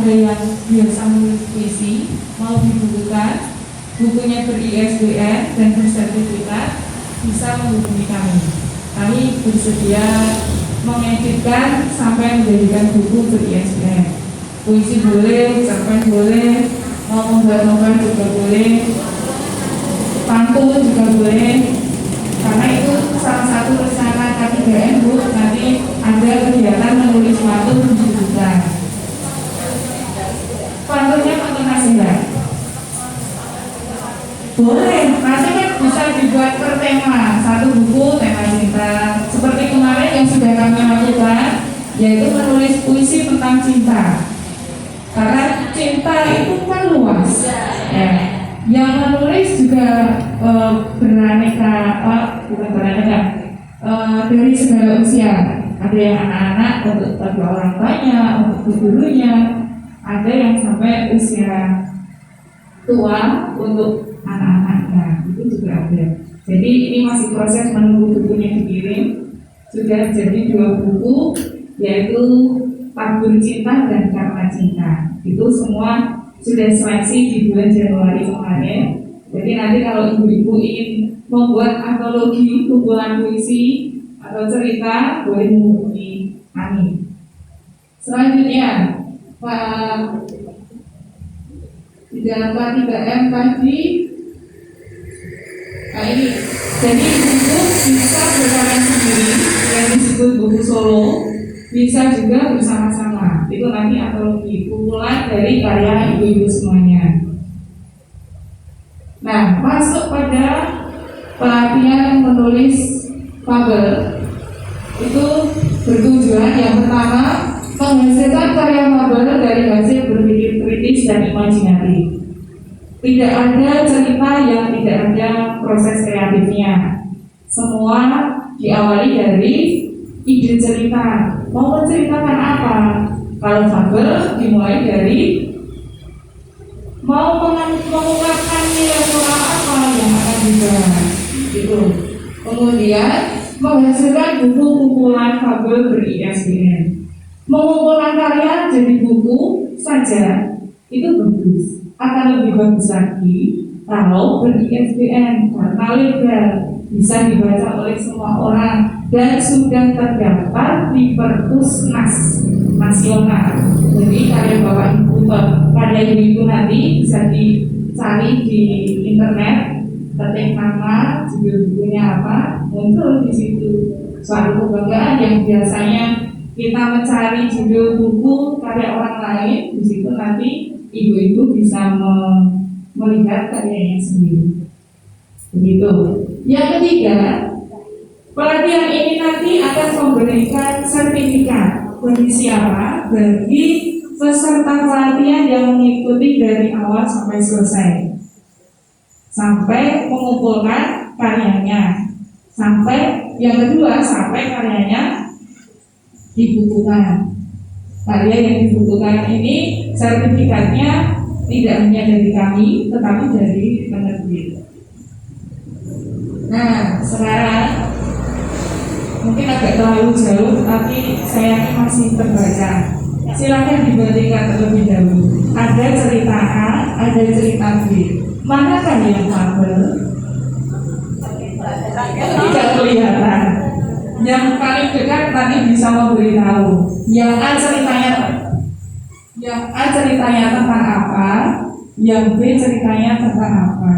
ada yang biasa menulis puisi mau dibukukan, bukunya ber-ISBN dan bersertifikat, bisa menghubungi kami. Kami bersedia mengeditkan sampai menjadikan buku ber-ISBN. Puisi boleh, cerpen boleh, mau membuat juga boleh, pantun juga boleh. Karena itu salah satu rencana K3M, Bu. Nanti ada kegiatan menulis pantun dibukukan. Pantunnya pantun nasihat. Boleh, nanti kan bisa dibuat per tema. Satu buku tema cinta. Seperti kemarin yang sudah kami lakukan, yaitu menulis puisi tentang cinta. Karena cinta itu kan luas. Yang menulis juga beraneka, bukan beraneka, dari segala usia. Ada yang anak-anak untuk kedua orang tuanya, untuk gurunya. Ada yang sampai usia tua untuk anak-anaknya, itu juga ada. Jadi ini masih proses menunggu bukunya dikirim. Sudah jadi 2 buku, yaitu Tabur Cinta dan Karena Cinta. Itu semua sudah seleksi di bulan Januari kemarin. Jadi nanti kalau ibu-ibu ingin membuat antologi kumpulan puisi atau cerita, boleh menghubungi kami. Selanjutnya, Pak, di dalam K3M tadi, nah ini, jadi buku bisa berkarya sendiri yang disebut buku solo, bisa juga bersama-sama. Itu nanti antologi kumpulan dari karya ibu-ibu semuanya. Nah, masuk pada pelatihan menulis fabel, itu bertujuan yang pertama menghasilkan karya fabel dari hasil berpikir kritis dan imajinatif. Tidak ada cerita yang tidak ada proses kreatifnya. Semua diawali dari ide cerita. Mau menceritakan apa? Kalau fabel dimulai dari mau mengungkapkan nilai moral apa yang akan dibahas. Gitu. Kemudian menghasilkan buku kumpulan fabel ber-ISBN. Mengumpulkan karya jadi buku saja itu bagus. Akan lebih bagus lagi kalau ber-ISBN karena legal, bisa dibaca oleh semua orang dan sudah terdaftar di Perpusnas nasional. Jadi karya Bapak Ibu, karya Ibu nanti bisa dicari di internet, ketik nama, judul bukunya apa, muncul di situ. Suatu kebanggaan yang biasanya kita mencari judul buku karya orang lain, di situ nanti ibu-ibu bisa melihat karyanya sendiri. Begitu. Yang ketiga, pelatihan ini nanti akan memberikan sertifikat bagi siapa? Bagi peserta pelatihan yang mengikuti dari awal sampai selesai, sampai mengumpulkan karyanya, sampai yang kedua sampai karyanya dibukukan. Karya yang dibukukan ini sertifikatnya tidak hanya dari kami, tetapi dari penerbit. Nah, sekarang mungkin agak terlalu jauh, tapi saya masih terbaca. Silakan dibandingkan terlebih dahulu. Ada cerita A, ada cerita B. Manakah yang fabel? Tidak kelihatan. Yang paling dekat tadi bisa memberitahu. Yang A ceritanya tentang apa? Yang B ceritanya tentang apa?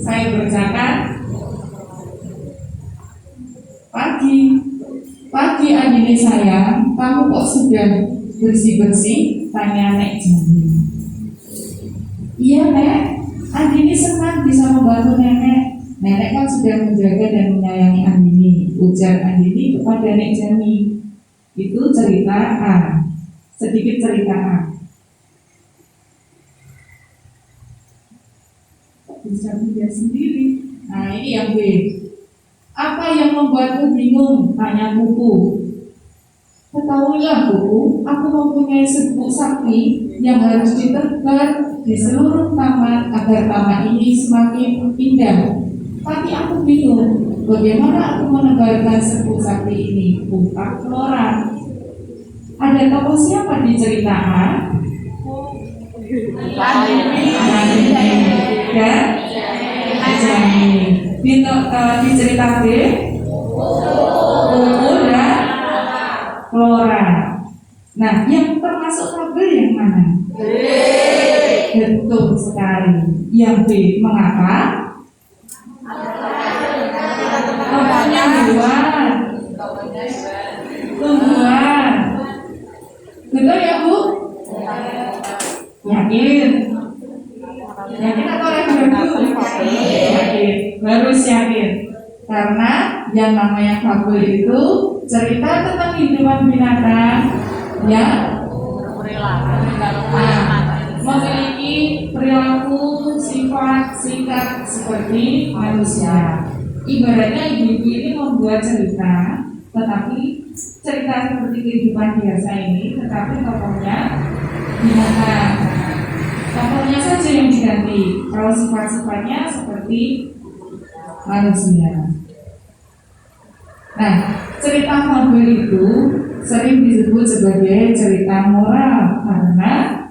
Saya bacakan. Pagi Andini sayang, kamu kok sudah bersih-bersih? Tanya Nek Jani. Iya Nek, Andini senang bisa membantu Nenek. Nenek kan sudah menjaga dan menyayangi Andini, ujar Andini kepada Nek Jani. Itu cerita A. Sedikit cerita A. Bisa belajar sendiri. Nah ini yang B. Apa yang membuatmu bingung? Tanya kuku. Ketahuilah kuku, aku mempunyai serbuk sakti yang harus ditebar di seluruh taman agar taman ini semakin indah. Tapi aku bingung, Bagaimana aku menebarkan serbuk sakti ini? Buka Flora. Ada tokoh siapa di cerita A? Dan Jamin. Di cerita B, Bobo dan Flora. Nah, yang termasuk tabel yang mana? Betul sekali. Yang B, mengapa? Tokohnya hewan. Tumbuhan. Betul ya Bu? Yakin? Yakin atau ragu-ragu? Yakin. Harus yakin. Karena yang namanya fabel itu cerita tentang kehidupan binatang yang memiliki perilaku, sifat, sikap seperti manusia. Ibaratnya ibu-ibu ini membuat cerita, tetapi cerita seperti kehidupan biasa ini, tetapi tokohnya binatang. Tokohnya saja yang diganti. Kalau sifat-sifatnya seperti manusia. Nah, cerita fabel itu sering disebut sebagai cerita moral karena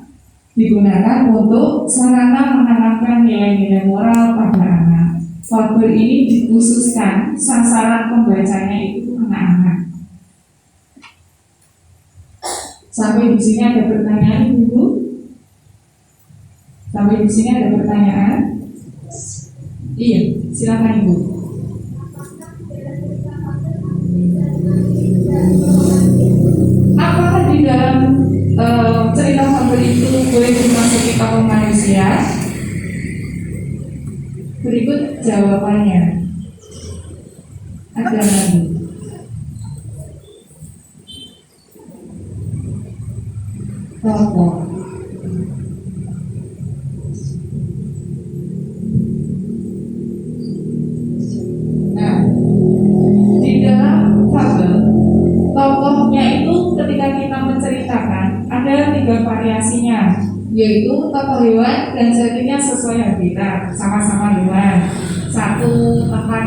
digunakan untuk sarana menanamkan nilai-nilai moral pada anak. Fabel ini dikhususkan sasaran pembacanya itu anak-anak. Sampai di sini ada pertanyaan, Ibu? Sampai di sini ada pertanyaan? Iya, silakan Ibu. Apakah di dalam cerita fabel itu boleh dimasuki tokoh manusia? Berikut jawabannya. Ada lagi. Tokoh. Nah, di dalam fabel tokohnya itu ketika kita menceritakan ada 3 variasinya, yaitu tokoh hewan dan settingnya sesuai habitat, sama-sama hewan. 1, tempat,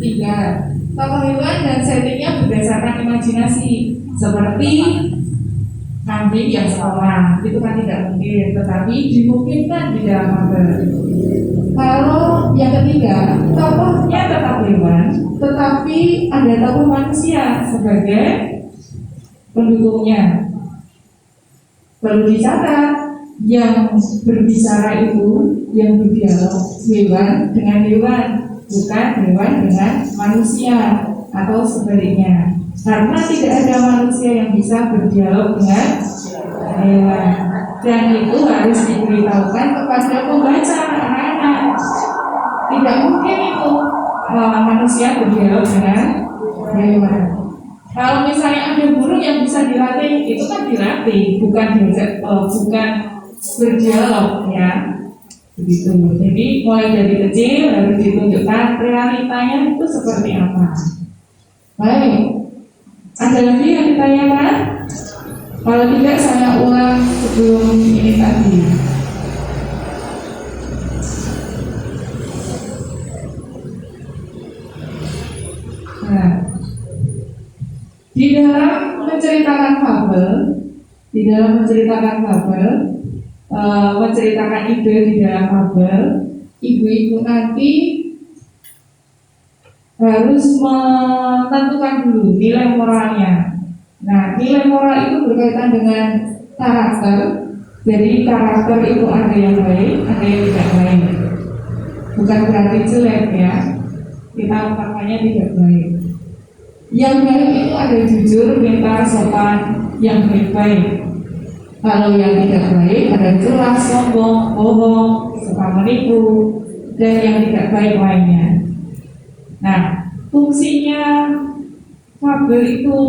3. Tokoh hewan dan settingnya berdasarkan imajinasi, seperti kambing yang sekolah, itu kan tidak mungkin, tetapi dimungkinkan di dalam fabel. Kalau yang ketiga, tokohnya tetap hewan, tetapi ada tokoh manusia sebagai pendukungnya. Perlu dicatat, yang berbicara itu, yang berdialog hewan dengan hewan, bukan hewan dengan manusia atau sebaliknya. Karena tidak ada manusia yang bisa berdialog dengan hewan, dan itu harus diberitahukan kepada pembaca anak-anak. Tidak mungkin itu manusia berdialog dengan hewan. Kalau misalnya ada burung yang bisa dilatih, itu kan dilatih, bukan bukan berdialog ya. Begitu. Jadi mulai dari kecil harus ditunjukkan realitanya itu seperti apa. Baik. Ada lagi yang ditanyakan? Kalau tidak saya ulang sebelum ini tadi. Nah, di dalam menceritakan fabel, menceritakan ide di dalam fabel, ibu-ibu nanti harus menentukan dulu nilai moralnya. Nah, nilai moral itu berkaitan dengan karakter. Jadi karakter itu ada yang baik, ada yang tidak baik. Bukan berarti jelek ya. Kita umpamanya tidak baik. Yang baik itu ada jujur, pintar, sopan, yang baik-baik. Kalau yang tidak baik ada curang, sombong, bohong, suka menipu, dan yang tidak baik lainnya. Nah, fungsinya fabel itu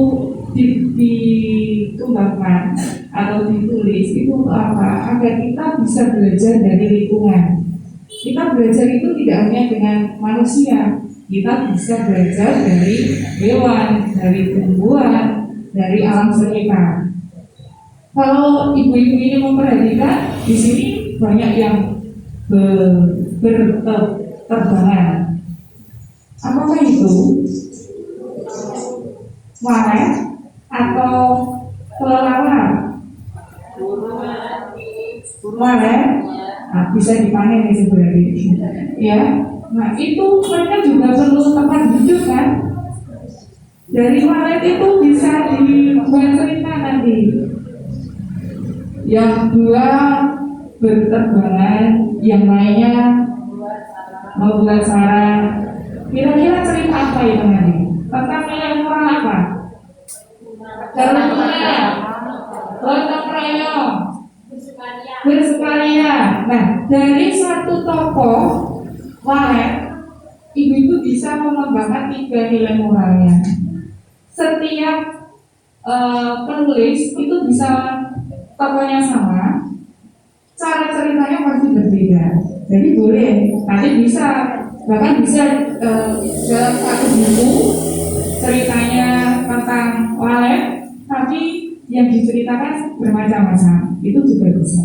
dikembangkan atau ditulis itu untuk apa? Agar kita bisa belajar dari lingkungan. Kita belajar itu tidak hanya dengan manusia, kita bisa belajar dari hewan, dari tumbuhan, dari alam sekitar. Kalau ibu-ibu ini memperhatikan, di sini banyak yang berterbangan. Apakah itu walet atau kelelawar? Walet, nah, bisa dipanen itu berarti, ya. Nah itu mereka juga perlu tempat duduk kan? Dari walet itu bisa dibuat cerita nanti. Yang dua berterbangan, yang lainnya membuat sarang. Kira-kira cerita apa itu nanti? Tentang nilai moral apa? Kerukunan, gotong royong, bersukaria. Nah, dari satu tokoh walet, ibu-ibu bisa mengembangkan 3 nilai moralnya. Setiap penulis itu bisa tokohnya sama, cara ceritanya pasti berbeda. Jadi boleh, nanti bisa, bahkan bisa dalam satu buku ceritanya tentang walet, tapi yang diceritakan bermacam-macam, itu juga bisa.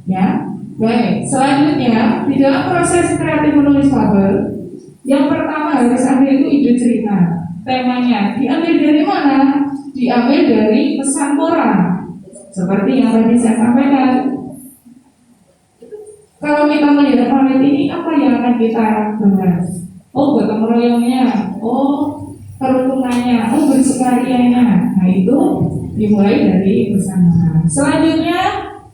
Ya, baik. Selanjutnya di dalam proses kreatif menulis fabel, yang pertama harus ada itu ide cerita. Temanya diambil dari mana? Diambil dari pesan moral, seperti yang tadi saya sampaikan. Kalau kita melihat walet ini, apa yang akan kita bahas? Oh, gotong royongnya, oh kerukunannya, oh bersukarianya. Nah itu dimulai dari pesan moral. Selanjutnya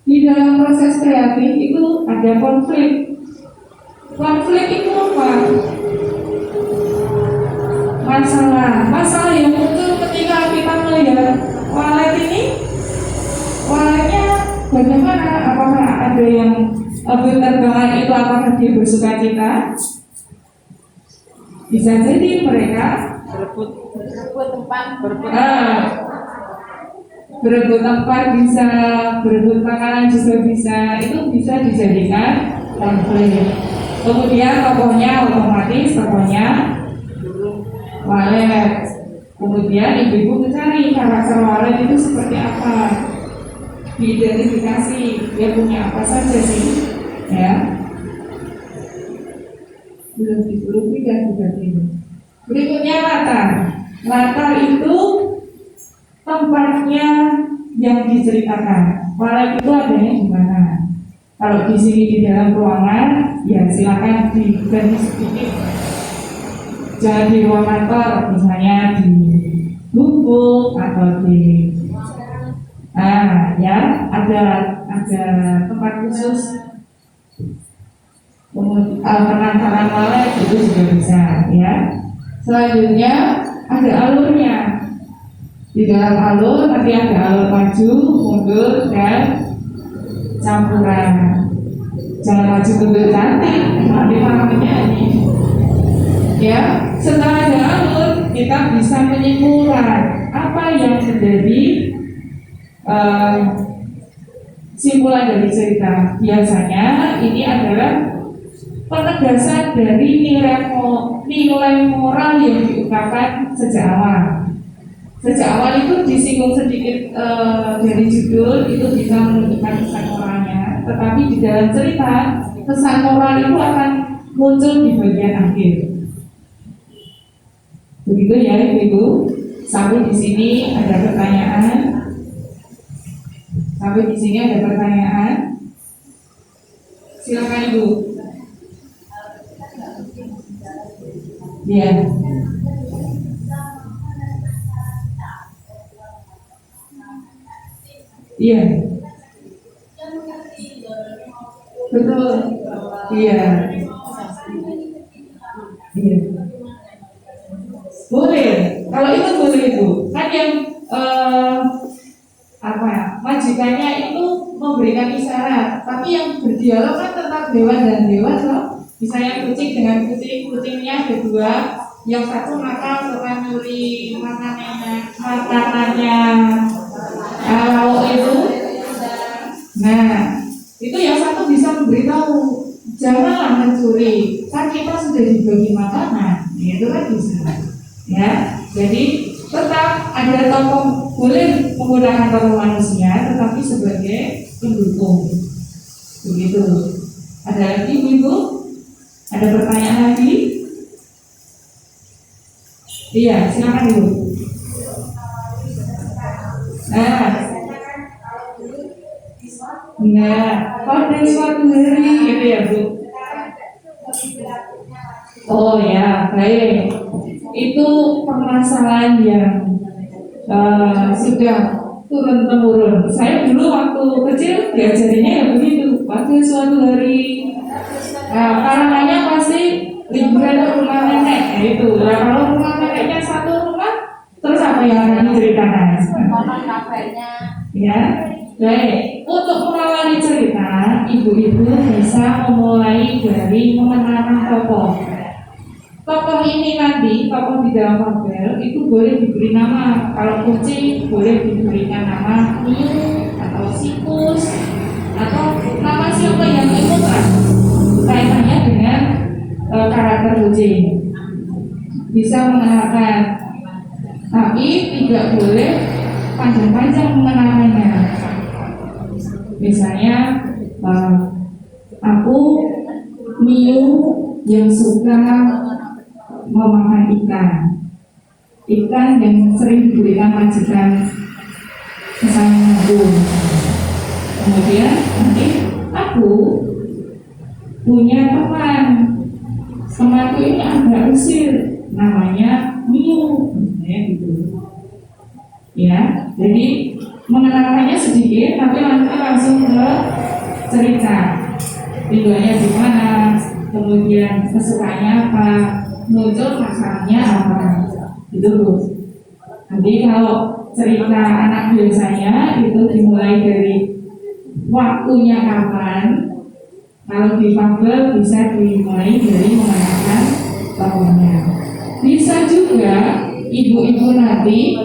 di dalam proses kreatif itu ada konflik. Konflik itu apa? Masalah yang muncul ketika kita melihat walet ini. Waletnya bagaimana? Apakah ada yang berterbangan itu, apakah dia bersuka cita? Bisa jadi mereka berebut tempat, bisa berebut makanan juga bisa. Itu bisa dijadikan konflik. Kemudian tokohnya otomatis tokohnya walet. Kemudian ibu-ibu mencari karakter walet itu seperti apa, diidentifikasi dia punya apa saja sih, ya. Belum dan juga ini. Berikutnya latar. Latar itu tempatnya yang diceritakan. Walet itu adanya di mana? Kalau di sini di dalam ruangan, ya silakan diganti sedikit. Jangan di ruang kantor, misalnya di gubuk atau di ya ada tempat khusus penangkaran walet itu juga bisa, ya. Selanjutnya ada alurnya. Di dalam alur nanti ada alur maju, mundur, dan campuran. Jangan maju mundur cantik, nanti malah menyanyi. Ya, setelah ada alur kita bisa menyimpulkan apa yang menjadi simpulan dari cerita. Biasanya ini adalah penegasan dari nilai moral yang diungkapkan sejak awal. Sejak awal itu disinggung sedikit dari judul, itu bisa menunjukkan pesan moralnya. Tetapi di dalam cerita pesan moral itu akan muncul di bagian akhir. Begitu ya Ibu. Sampai di sini ada pertanyaan. Sampai di sini ada pertanyaan. Silakan Ibu. Ya. Iya. Betul. Iya. Iya. Boleh. Kalau itu boleh Ibu. Kan yang majikannya itu memberikan isyarat, tapi yang berdialog kan tentang hewan dan hewan loh. Misalnya kucing dengan kucing, kucingnya ada 2, yang satu nakal suka nyuri makanannya lauk itu. Nah, itu yang satu bisa memberitahu janganlah mencuri, kan kita sudah dibagi makanan, itu kan bisa. Ya, jadi tetap ada tokoh, boleh menggunakan tokoh manusia, tetapi sebagai pendukung. Begitu. Ada lagi Ibu? Ada pertanyaan lagi? Iya, silakan Ibu. Nah, nah, pada suatu hari gitu ya Bu. Oh ya, baik. Itu permasalahan yang sudah turun temurun. Saya dulu waktu kecil diajarinya ya begitu. Pada suatu hari, karangannya pasti liburan ke rumah nenek, ya itu. Nah, kalau rumah neneknya satu rumah, terus apa yang akan diceritakan? Ya, baik. Untuk mengawali cerita, ibu-ibu bisa memulai dari mengenalkan tokoh. Tokoh ini nanti, tokoh di dalam fabel itu boleh diberi nama. Kalau kucing boleh diberikan nama Miu atau Sikus atau nama siapa yang imut lah kaitannya dengan karakter kucing. Bisa mengenalkan, tapi tidak boleh panjang-panjang mengenalkannya. Misalnya, aku Miu yang suka memakan ikan yang sering diberikan majikan kesayangan aku. Kemudian nanti aku punya temanku ini agak usil, namanya Miu, gitu. Ya, jadi mengenalkannya sedikit, tapi nanti langsung ke cerita. Tujuannya di mana, kemudian kesukaannya apa, muncul masalahnya apa, itu. Jadi kalau cerita anak biasanya itu dimulai dari waktunya kapan. Kalau di fabel bisa dimulai dari mengenalkan tokohnya. Bisa juga ibu-ibu nanti